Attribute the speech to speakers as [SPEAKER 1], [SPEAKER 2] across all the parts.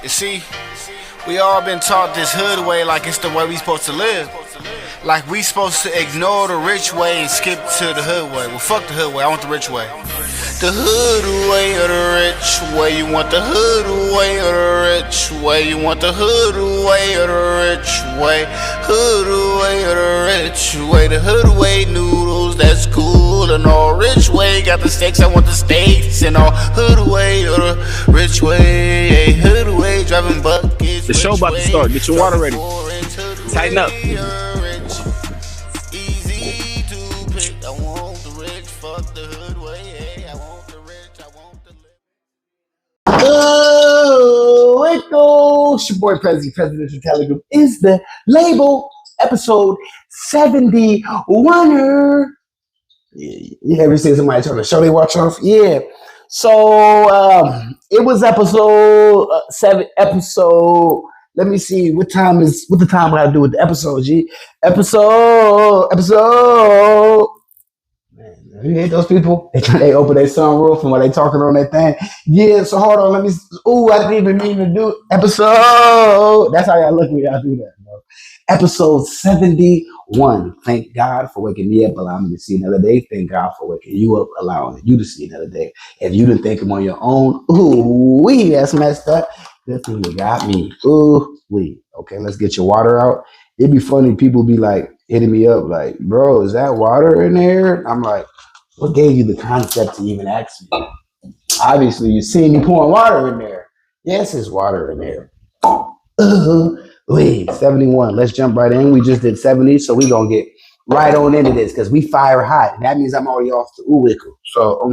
[SPEAKER 1] You see, we all been taught this hood way like it's the way we supposed to live. Like we supposed to ignore the rich way and skip to the hood way. Well, fuck the hood way, I want the rich way. The hood way or the rich way. You want the hood way or the rich way. You want the hood way or the rich way. Hood way or the rich way. The hood way noodles, that's cool and all. Rich way got the steaks, I want the steaks and all. Hood way or the rich way. Hood way driving buckets.
[SPEAKER 2] The show about to start. Get your water ready. Tighten up.
[SPEAKER 1] Easy to pick. I want the rich. Fuck the hood way. I want the rich. I want the
[SPEAKER 3] Oh, it goes. Your boy Prezi, Presidential Telegram is the label. Episode 71er. You ever see somebody trying to show they watch off? Yeah. So it was episode 7. Let me see what the time I gotta do with the episode. G episode. Man, you hate those people? They open their sunroof and while they talking on that thing. Yeah. So hold on. Let me. Ooh, I didn't even mean to do episode. That's how y'all look when y'all do that, bro. Episode 71. Thank God for waking me up, allowing me to see another day. Thank God for waking you up, allowing you to see another day. If you didn't think them on your own, ooh, that's messed up. Good thing you got me. Ooh, okay, let's get your water out. It'd be funny. People be like hitting me up, like, bro, is that water in there? I'm like, what gave you the concept to even ask me? Obviously, you see me pouring water in there. Yes, there's water in there. 71. Let's jump right in. We just did 70, so we're gonna get right on into this because we fire hot. That means I'm already off the ooh-wickle. So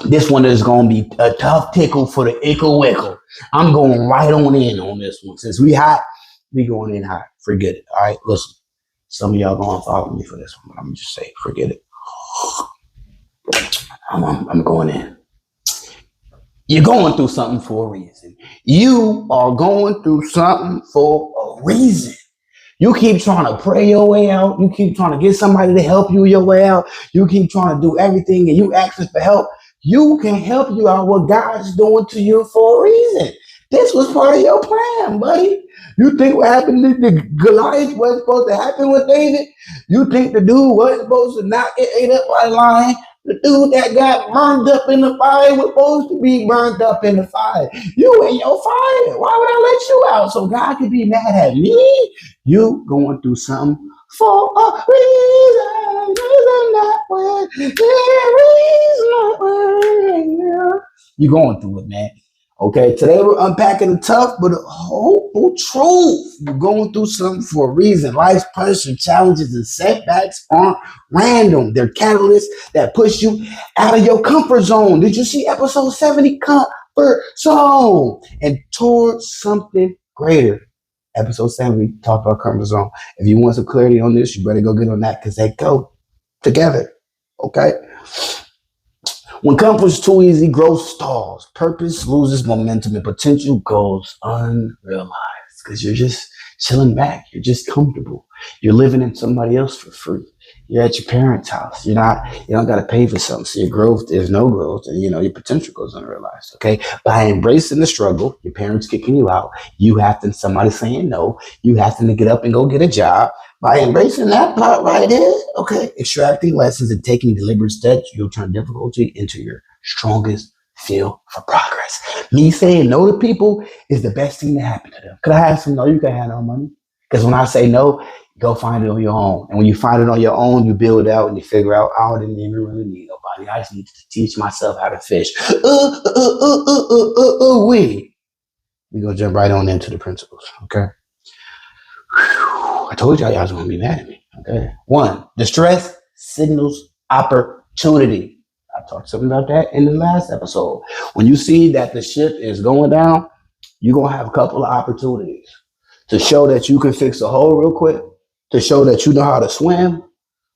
[SPEAKER 3] this one is gonna be a tough tickle for the ickle-wickle. I'm going right on in on this one. Since we hot, we going in hot. Forget it. All right, listen. Some of y'all gonna follow me for this one. I'm gonna just say, forget it. I'm going in. You're going through something for a reason. You are going through something for a reason. You keep trying to pray your way out. You keep trying to get somebody to help you your way out. You keep trying to do everything and you asking for help. You can help you out what God's doing to you for a reason. This was part of your plan, buddy. You think what happened to Goliath wasn't supposed to happen with David? You think the dude wasn't supposed to not get ate up by a lion? The dude that got burned up in the fire was supposed to be burned up in the fire. You in your fire. Why would I let you out? So God could be mad at me? You going through something for a reason. You going through it, man. Okay, today we're unpacking the tough but a hopeful truth. You're going through something for a reason. Life's pressure, challenges, and setbacks aren't random. They're catalysts that push you out of your comfort zone. Did you see episode 70? Comfort zone. And towards something greater. Episode 70 talked about comfort zone. If you want some clarity on this, you better go get on that because they go together. Okay? When comfort's too easy, growth stalls. Purpose loses momentum and potential goes unrealized because you're just chilling back. You're just comfortable. You're living in somebody else for free. You're at your parents' house. You don't got to pay for something. So your growth, there's no growth and your potential goes unrealized. Okay. By embracing the struggle, your parents kicking you out, you have to, somebody saying no, you have to get up and go get a job. By embracing that part right there, okay, extracting lessons and taking deliberate steps, you'll turn difficulty into your strongest fuel for progress. Me saying no to people is the best thing to happen to them. Could I have some no? You can have no money. Because when I say no, go find it on your own. And when you find it on your own, you build it out and you figure out, I didn't even really need nobody. I just need to teach myself how to fish. We're going to jump right on into the principles, okay? I told y'all was going to be mad at me, okay? 1, distress signals opportunity. I talked something about that in the last episode. When you see that the ship is going down, you're going to have a couple of opportunities to show that you can fix a hole real quick, to show that you know how to swim,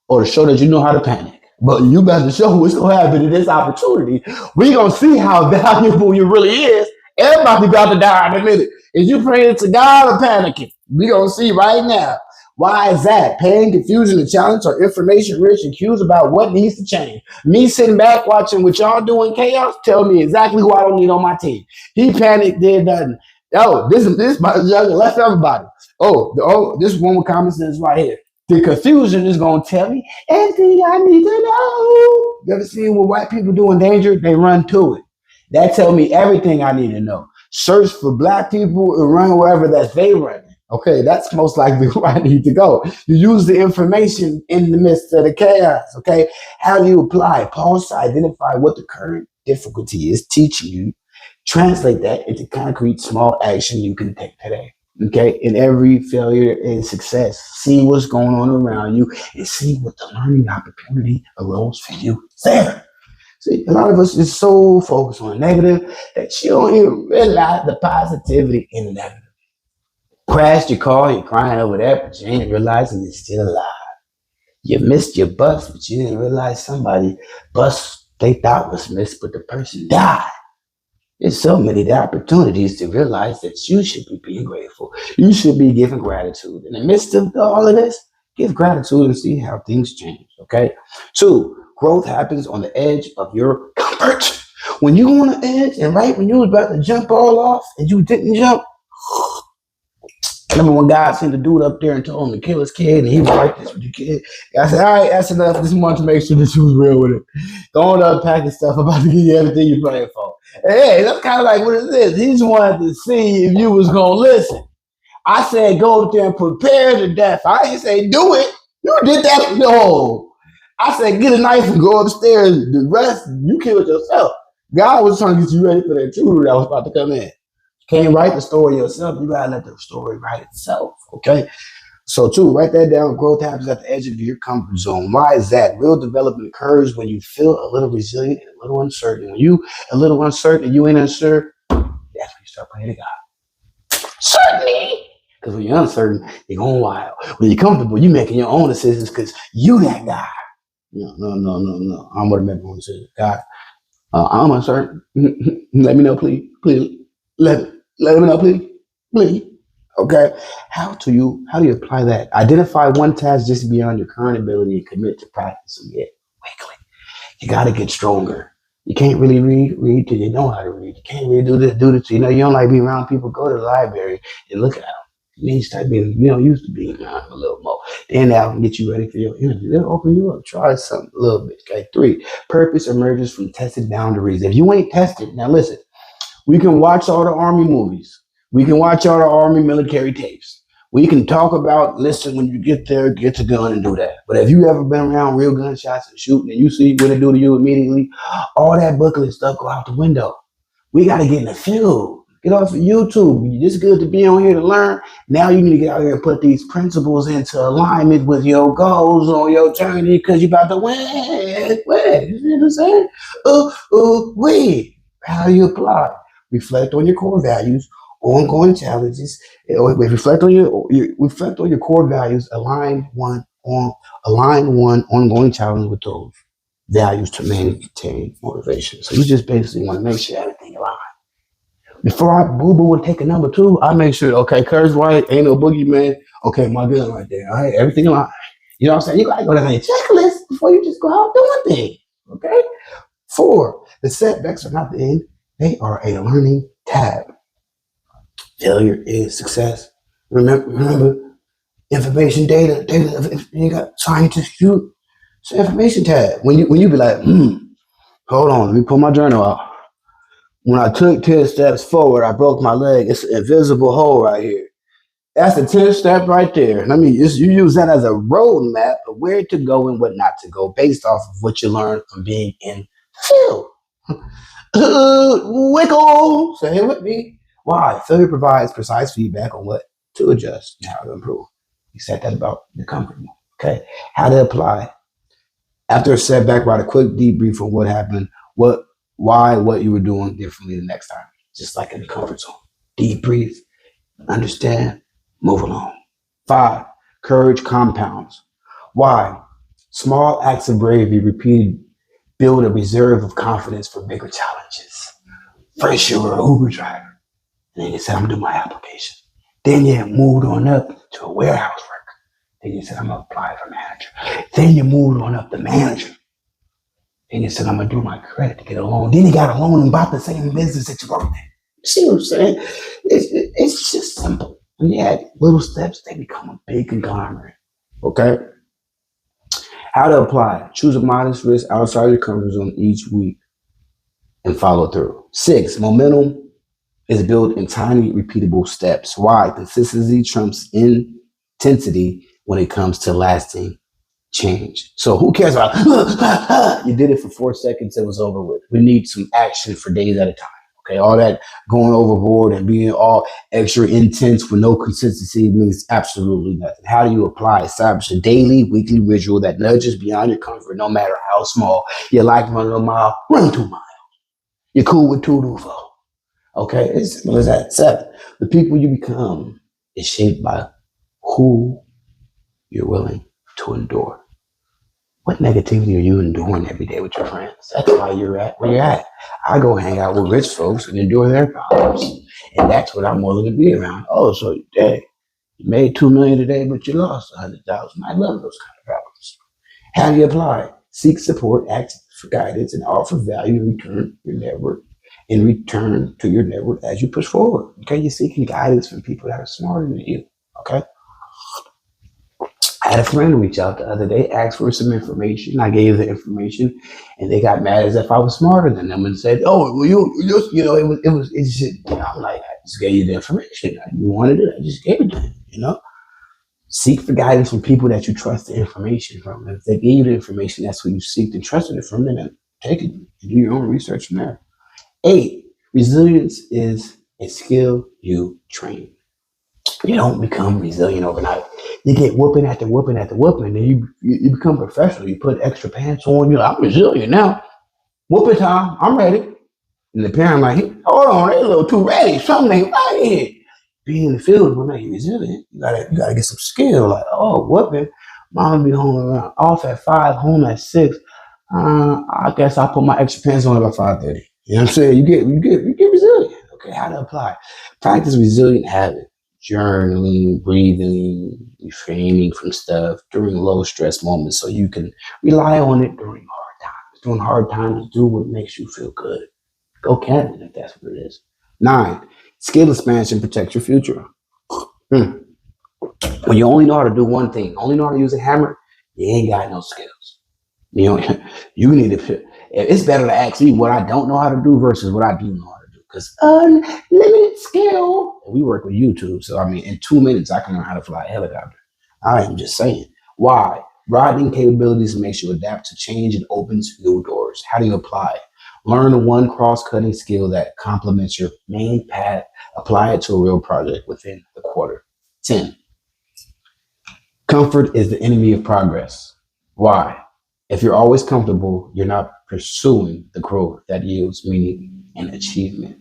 [SPEAKER 3] or to show that you know how to panic. But you got to show what's going to happen in this opportunity. We're going to see how valuable you really is. Everybody about to die in a minute. Is you praying to God or panicking? We're going to see right now. Why is that? Pain, confusion, and challenge are information-rich and cues about what needs to change. Me sitting back watching what y'all doing chaos tell me exactly who I don't need on my team. He panicked, did nothing. Oh, this my jugger left everybody. This one with common sense right here. The confusion is gonna tell me everything I need to know. You ever seen what white people do in danger? They run to it. That tell me everything I need to know. Search for black people and run wherever that they run. Okay, that's most likely where I need to go. You use the information in the midst of the chaos. Okay, how do you apply? Pause to identify what the current difficulty is teaching you. Translate that into concrete small action you can take today. Okay, in every failure is success. See what's going on around you and see what the learning opportunity arose for you there. See, a lot of us is so focused on negative that you don't even realize the positivity in the negative. Crashed your car, you're crying over that, but you ain't realizing you're still alive. You missed your bus, but you didn't realize somebody bus they thought was missed, but the person died. There's so many opportunities to realize that you should be being grateful. You should be giving gratitude. In the midst of all of this, give gratitude and see how things change, okay? 2, growth happens on the edge of your comfort. When you on the edge and right when you was about to jump all off and you didn't jump, remember when God sent the dude up there and told him to kill his kid and he was like this with your kid? I said, all right, that's enough. Just wanted to make sure that you was real with it. Go on to unpacking stuff about to give you everything you're praying for. Hey, that's kind of like what it is. He just wanted to see if you was going to listen. I said, go up there and prepare to death. I didn't say do it. You did that. No. I said, get a knife and go upstairs. The rest, you killed yourself. God was trying to get you ready for that tutor that was about to come in. Can't write the story yourself. You gotta let the story write itself. Okay. So 2, write that down. Growth happens at the edge of your comfort zone. Why is that? Real development occurs when you feel a little resilient and a little uncertain. When you a little uncertain and you ain't unsure, that's when you start praying to God. Certainly. Because when you're uncertain, you're going wild. When you're comfortable, you're making your own decisions because you that guy. No. I'm gonna make my own decisions. God, I'm uncertain. Let me know, please. Please. Let me know, please. Please. Okay. How do you apply that? Identify one task just beyond your current ability and commit to practice and get weekly. You gotta get stronger. You can't really read till you know how to read. You can't really do this. You don't like being around people. Go to the library and look at them. And then you start being, used to being around them a little more. Then that will get you ready for your interview. They'll open you up. Try something a little bit. Okay. 3, purpose emerges from tested boundaries. If you ain't tested, now listen. We can watch all the Army movies. We can watch all the Army military tapes. We can talk about, listen, when you get there, get your gun and do that. But have you ever been around real gunshots and shooting and you see what they do to you immediately? All that booklet stuff go out the window. We got to get in the field. Get off of YouTube. It's good to be on here to learn. Now you need to get out here and put these principles into alignment with your goals on your journey because you're about to win. You see what I'm saying? Wait. How do you apply? Reflect on your core values, ongoing challenges. Reflect on your core values. Align one ongoing challenge with those values to maintain motivation. So you just basically want to make sure everything aligns. Before I boo and take a number 2, I make sure, okay, Curtis White, ain't no boogeyman. Okay, my gun right there. All right, everything aligned. You know what I'm saying? You gotta go down a checklist before you just go out doing things. Okay? 4, the setbacks are not the end. They are a learning tab. Failure is success. Remember, information, data, you got scientists, it's an information tab. When you be like, hold on, let me pull my journal out. When I took 10 steps forward, I broke my leg. It's an invisible hole right here. That's the 10th step right there. You use that as a roadmap of where to go and what not to go based off of what you learned from being in the field. Wiggle. Say it with me. Why? Failure provides precise feedback on what to adjust and how to improve. You said that about the comfort. Okay. How to apply. After a setback, write a quick debrief on what happened, what you were doing differently the next time. Just like in the comfort zone. Debrief, understand, move along. 5, courage compounds. Why? Small acts of bravery repeated build a reserve of confidence for bigger challenges. First, you were an Uber driver. And then you said, I'm doing my application. Then you moved on up to a warehouse worker. Then you said, I'm going to apply for manager. Then you moved on up to manager. Then you said, I'm going to do my credit to get a loan. Then you got a loan about the same business that you worked at. See what I'm saying? It's just simple. When you add little steps, they become a big conglomerate. Okay? How to apply. Choose a modest risk outside your comfort zone each week and follow through. 6, momentum is built in tiny, repeatable steps. Why? Consistency trumps intensity when it comes to lasting change. So who cares about you did it for 4 seconds, it was over with. We need some action for days at a time. Okay, all that going overboard and being all extra intense with no consistency means absolutely nothing. How do you apply? Establish a daily, weekly ritual that nudges beyond your comfort, no matter how small. You like running a mile, run 2 miles. You're cool with 2 to 4. Okay, it's simple as that. 7, the people you become is shaped by who you're willing to endure. What negativity are you enduring every day with your friends? That's why you're at where you're at. I go hang out with rich folks and endure their problems. And that's what I'm willing to be around. Oh, so hey, you made $2 million today, but you lost 100,000. I love those kind of problems. How do you apply? Seek support, ask for guidance, and offer value in return your network. In return to your network as you push forward. Okay, you're seeking guidance from people that are smarter than you. Okay. I had a friend reach out the other day, asked for some information. I gave the information, and they got mad as if I was smarter than them and said, "Oh, well, it's just." I'm like, I just gave you the information. You wanted it, I just gave it to you. Seek for guidance from people that you trust the information from. If they gave you the information, that's what you seek and trusted it from. Then take it and do your own research from there. 8, resilience is a skill you train. You don't become resilient overnight. You get whooping after whooping after whooping, and you become professional. You put extra pants on. You're like, I'm resilient now. Whooping time. I'm ready. And the parent like, hey, hold on, they're a little too ready. Something ain't right here. Be in the field will make you resilient. You gotta get some skill. Like, oh, whooping. Mom be home around off at 5, home at 6. I guess I'll put my extra pants on about 5:30. You know what I'm saying? You get resilient. Okay, how to apply. Practice resilient habit. Journaling, breathing, refraining from stuff during low stress moments so you can rely on it during hard times. During hard times, do what makes you feel good. Go camping if that's what it is. 9, skill expansion protects your future. When you only know how to do one thing, only know how to use a hammer, you ain't got no skills. You need to. It's better to ask me what I don't know how to do versus what I do know how to do. Because unlimited skill. We work with YouTube, so I mean, in 2 minutes I can learn how to fly a helicopter. I am just saying. Why? Broadening capabilities makes you adapt to change and opens new doors. How do you apply? Learn one cross-cutting skill that complements your main path. Apply it to a real project within the quarter. 10. Comfort is the enemy of progress. Why? If you're always comfortable, you're not pursuing the growth that yields meaning and achievement.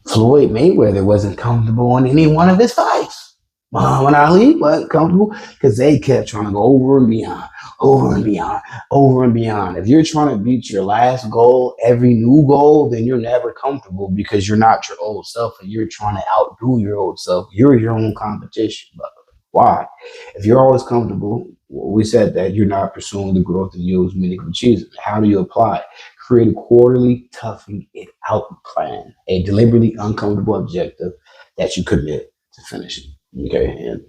[SPEAKER 3] Floyd Mayweather wasn't comfortable in any one of his fights. Muhammad Ali wasn't comfortable because they kept trying to go over and beyond, over and beyond, over and beyond. If you're trying to beat your last goal, every new goal, then you're never comfortable because you're not your old self and you're trying to outdo your old self. You're your own competition, brother. Why? If you're always comfortable, we said that you're not pursuing the growth and yields meaning of achievement. How do you apply? Create a quarterly toughing it out plan, a deliberately uncomfortable objective that you commit to finishing. Okay, and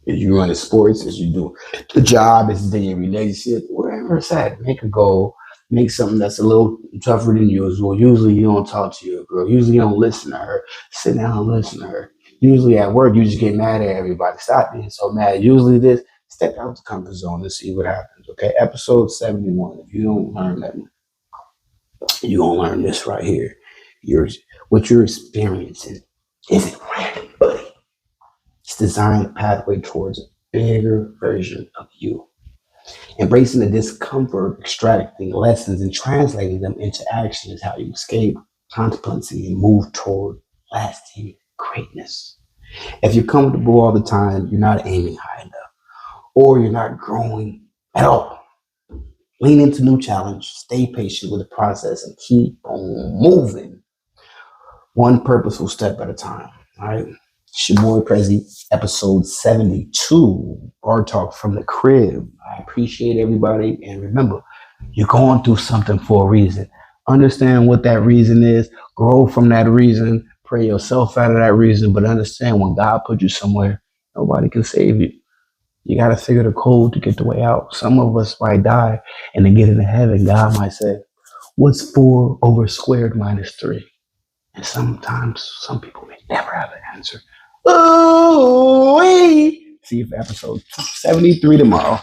[SPEAKER 3] as you run in sports, as you do the job, as in your relationship, wherever it's at, make a goal, make something that's a little tougher than usual. Usually you don't talk to your girl. Usually you don't listen to her. Sit down and listen to her. Usually at work, you just get mad at everybody. Stop being so mad. Usually this, step out of the comfort zone and see what happens. Okay, episode 71. If you don't learn that, you're going to learn this right here. What you're experiencing isn't random, buddy. It's designed a pathway towards a bigger version of you. Embracing the discomfort, extracting lessons, and translating them into action is how you escape contemplacy and move toward lasting greatness. If you're comfortable all the time, you're not aiming high enough, or you're not growing at all. Lean into new challenge, stay patient with the process, and keep on moving one purposeful step at a time. All right. It's your boy Prezi, episode 72, Bar Talk from the Crib. I appreciate everybody. And remember, you're going through something for a reason. Understand what that reason is, grow from that reason, pray yourself out of that reason, but understand when God put you somewhere, nobody can save you. You got to figure the code to get the way out. Some of us might die and to get into heaven, God might say, what's 4 over squared minus 3? And sometimes some people may never have an answer. Oh, see you for episode 73 tomorrow.